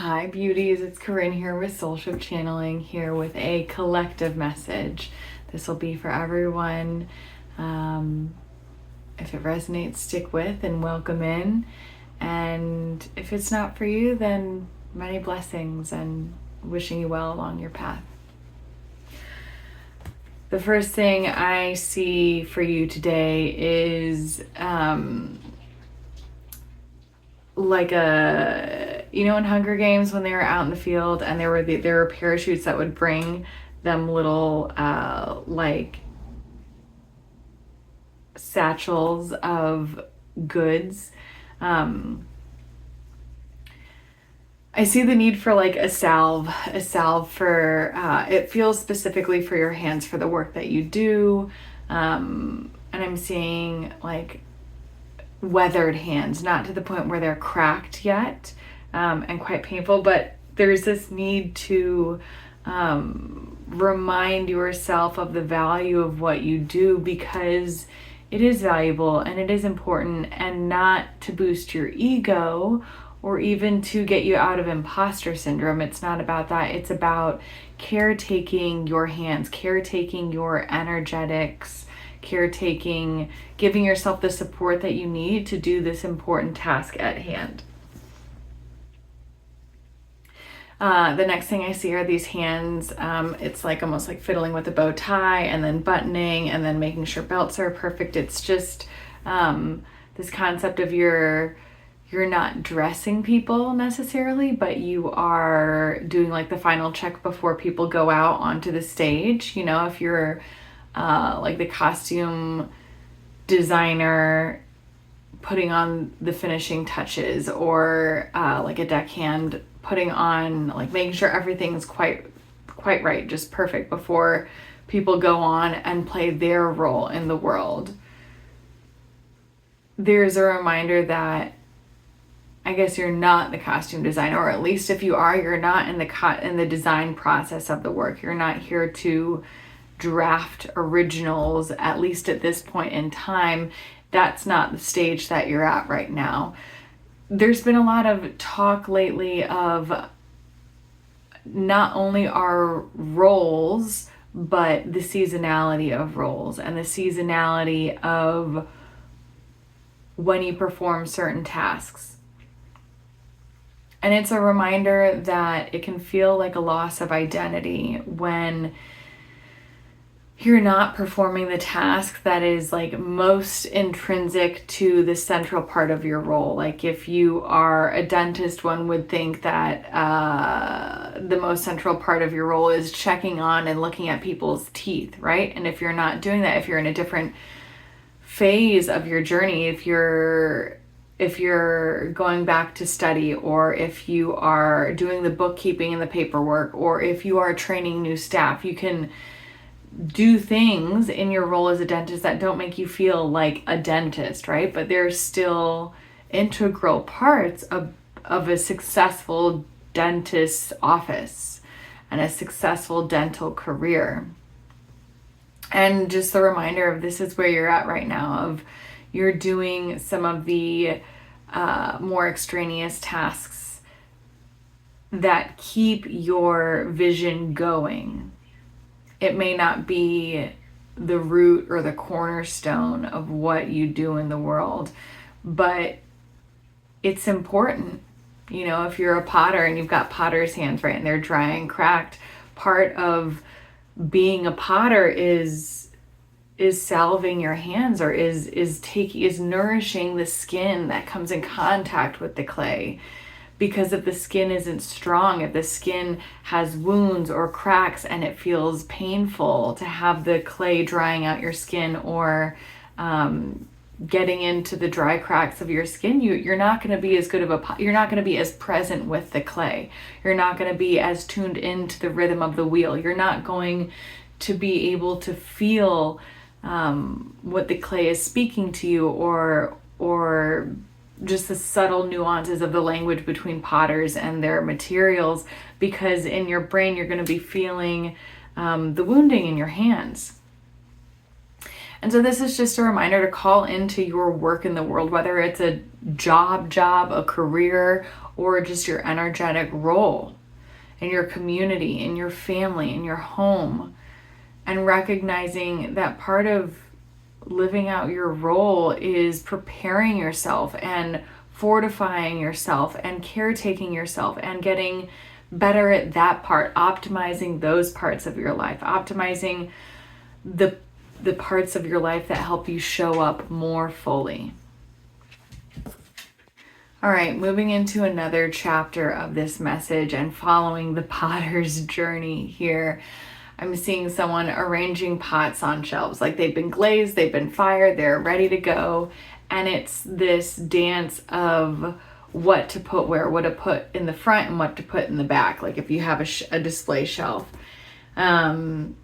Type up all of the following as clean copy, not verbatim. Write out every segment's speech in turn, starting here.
Hi beauties, it's Corinne here with Soulship Channeling, here with a collective message. This will be for everyone. If it resonates, stick with and welcome in. And if it's not for you, then many blessings and wishing you well along your path. The first thing I see for you today is like in Hunger Games when they were out in the field and there were parachutes that would bring them little like satchels of goods. I see the need for like a salve for it feels specifically for your hands for the work that you do, and I'm seeing like weathered hands, not to the point where they're cracked yet, and quite painful, but there's this need to remind yourself of the value of what you do, because it is valuable and it is important, and not to boost your ego or even to get you out of imposter syndrome. It's not about that. It's about caretaking your hands, caretaking your energetics, caretaking, giving yourself the support that you need to do this important task at hand. The next thing I see are these hands. It's like almost like fiddling with a bow tie and then buttoning and then making sure belts are perfect. It's just this concept of you're not dressing people necessarily, but you are doing like the final check before people go out onto the stage. If you're like the costume designer putting on the finishing touches, or like a deckhand putting on, like making sure everything's quite right, just perfect before people go on and play their role in the world. There's a reminder that I guess you're not the costume designer, or at least if you are, you're not in the design process of the work. You're not here to draft originals, at least at this point in time. That's not the stage that you're at right now. There's been a lot of talk lately of not only our roles, but the seasonality of roles and the seasonality of when you perform certain tasks. And it's a reminder that it can feel like a loss of identity when you're not performing the task that is like most intrinsic to the central part of your role. Like if you are a dentist, one would think that the most central part of your role is checking on and looking at people's teeth, right? And if you're not doing that, if you're in a different phase of your journey, if you're going back to study, or if you are doing the bookkeeping and the paperwork, or if you are training new staff, you can do things in your role as a dentist that don't make you feel like a dentist, right? But they're still integral parts of a successful dentist's office and a successful dental career. And just the reminder of this is where you're at right now, of you're doing some of the more extraneous tasks that keep your vision going. It may not be the root or the cornerstone of what you do in the world, but it's important. If you're a potter and you've got potter's hands, right, and they're dry and cracked, part of being a potter is salving your hands, or is nourishing the skin that comes in contact with the clay. Because if the skin isn't strong, if the skin has wounds or cracks and it feels painful to have the clay drying out your skin, or getting into the dry cracks of your skin, you're not going to be as good of you're not going to be as present with the clay. You're not going to be as tuned into the rhythm of the wheel. You're not going to be able to feel what the clay is speaking to you, or just the subtle nuances of the language between potters and their materials, because in your brain you're going to be feeling the wounding in your hands. And so this is just a reminder to call into your work in the world, whether it's a job, a career, or just your energetic role in your community, in your family, in your home, and recognizing that part of living out your role is preparing yourself and fortifying yourself and caretaking yourself and getting better at that part, optimizing those parts of your life, optimizing the parts of your life that help you show up more fully. All right, moving into another chapter of this message and following the potter's journey here. I'm seeing someone arranging pots on shelves, like they've been glazed, they've been fired, they're ready to go. And it's this dance of what to put where, what to put in the front and what to put in the back, like if you have a display shelf. And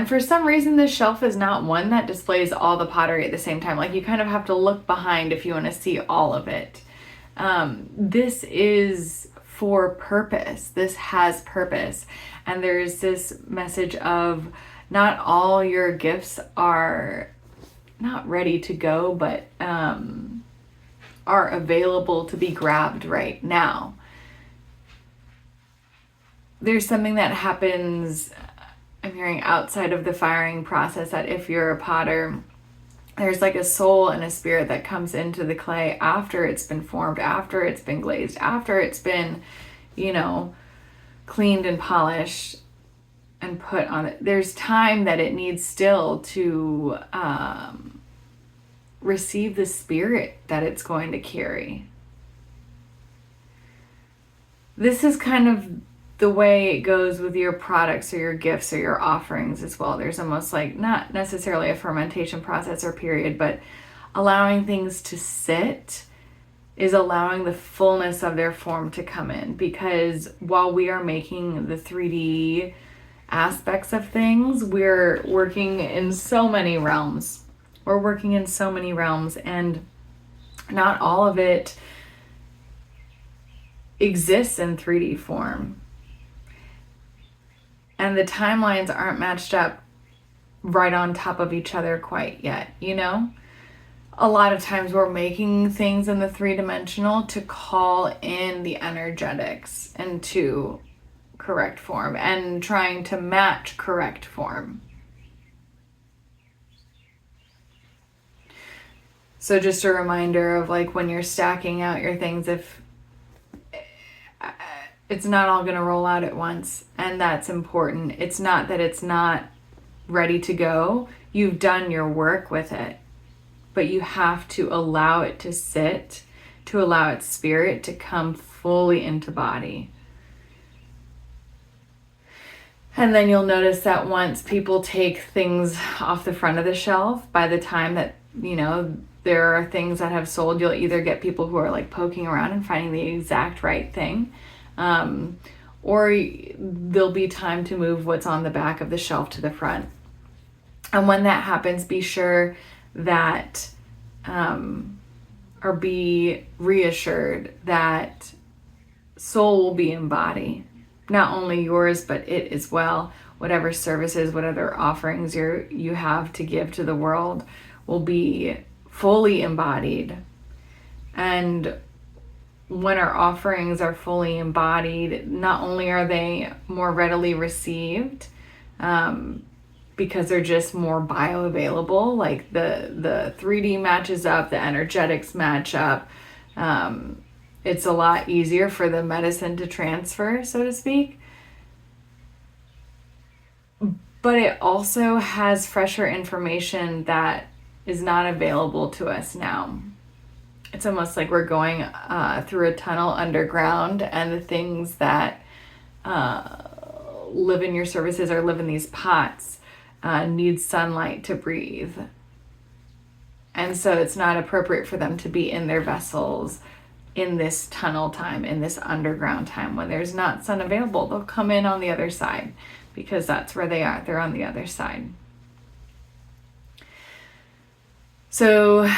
for some reason, this shelf is not one that displays all the pottery at the same time. Like you kind of have to look behind if you want to see all of it. This is for purpose. This has purpose. And there's this message of not all your gifts are not ready to go, but are available to be grabbed right now. There's something that happens, I'm hearing, outside of the firing process, that if you're a potter, there's like a soul and a spirit that comes into the clay after it's been formed, after it's been glazed, after it's been, cleaned and polished and put on it. There's time that it needs still to receive the spirit that it's going to carry. This is kind of the way it goes with your products or your gifts or your offerings as well. There's almost like not necessarily a fermentation process or period, but allowing things to sit is allowing the fullness of their form to come in. Because while we are making the 3D aspects of things, we're working in so many realms. We're working in so many realms, and not all of it exists in 3D form. And the timelines aren't matched up right on top of each other quite yet, A lot of times we're making things in the 3-dimensional to call in the energetics into correct form and trying to match correct form. So just a reminder of like when you're stacking out your things, if it's not all going to roll out at once, and that's important. It's not that it's not ready to go. You've done your work with it, but you have to allow it to sit, to allow its spirit to come fully into body. And then you'll notice that once people take things off the front of the shelf, by the time that, there are things that have sold, you'll either get people who are like poking around and finding the exact right thing, or there'll be time to move what's on the back of the shelf to the front. And when that happens, be sure that, or be reassured that soul will be in body, not only yours, but it as well. Whatever services, whatever offerings you have to give to the world will be fully embodied. And when our offerings are fully embodied, not only are they more readily received, because they're just more bioavailable, like the 3D matches up, the energetics match up. It's a lot easier for the medicine to transfer, so to speak. But it also has fresher information that is not available to us now. It's almost like we're going through a tunnel underground, and the things that live in your services or live in these pots need sunlight to breathe. And so it's not appropriate for them to be in their vessels in this tunnel time, in this underground time. When there's not sun available, they'll come in on the other side, because that's where they are. They're on the other side. So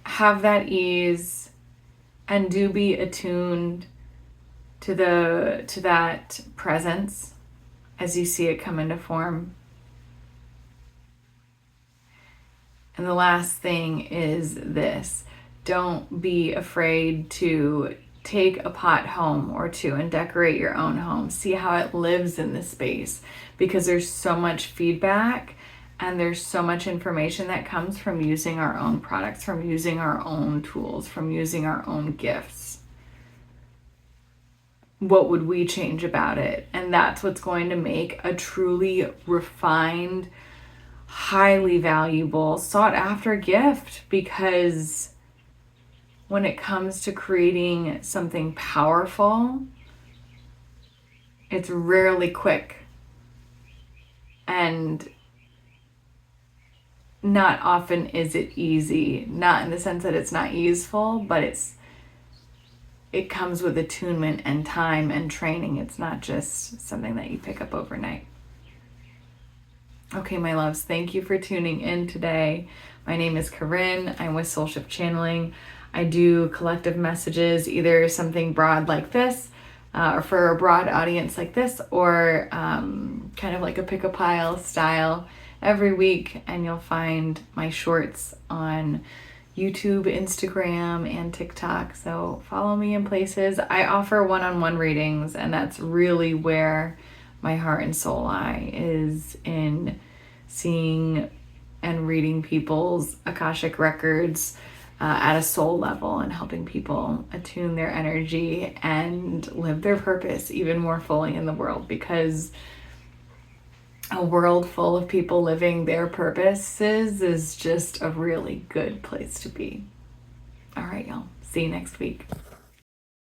have that ease, and do be attuned to that presence as you see it come into form. And the last thing is this: don't be afraid to take a pot home or two and decorate your own home. See how it lives in the space, because there's so much feedback and there's so much information that comes from using our own products, from using our own tools, from using our own gifts. What would we change about it? And that's what's going to make a truly refined, highly valuable, sought after gift, because when it comes to creating something powerful, it's rarely quick, and not often is it easy. Not in the sense that it's not useful, but it comes with attunement and time and training. It's not just something that you pick up overnight. Okay, my loves, thank you for tuning in today. My name is Corinne. I'm with Soul Shift Channeling. I do collective messages, either something broad like this, or for a broad audience like this, or kind of like a pick a pile style every week. And you'll find my shorts on YouTube, Instagram, and TikTok. So follow me in places. I offer one-on-one readings, and that's really where my heart and soul lie, is in seeing and reading people's Akashic records at a soul level, and helping people attune their energy and live their purpose even more fully in the world, because a world full of people living their purposes is just a really good place to be. All right, y'all. See you next week.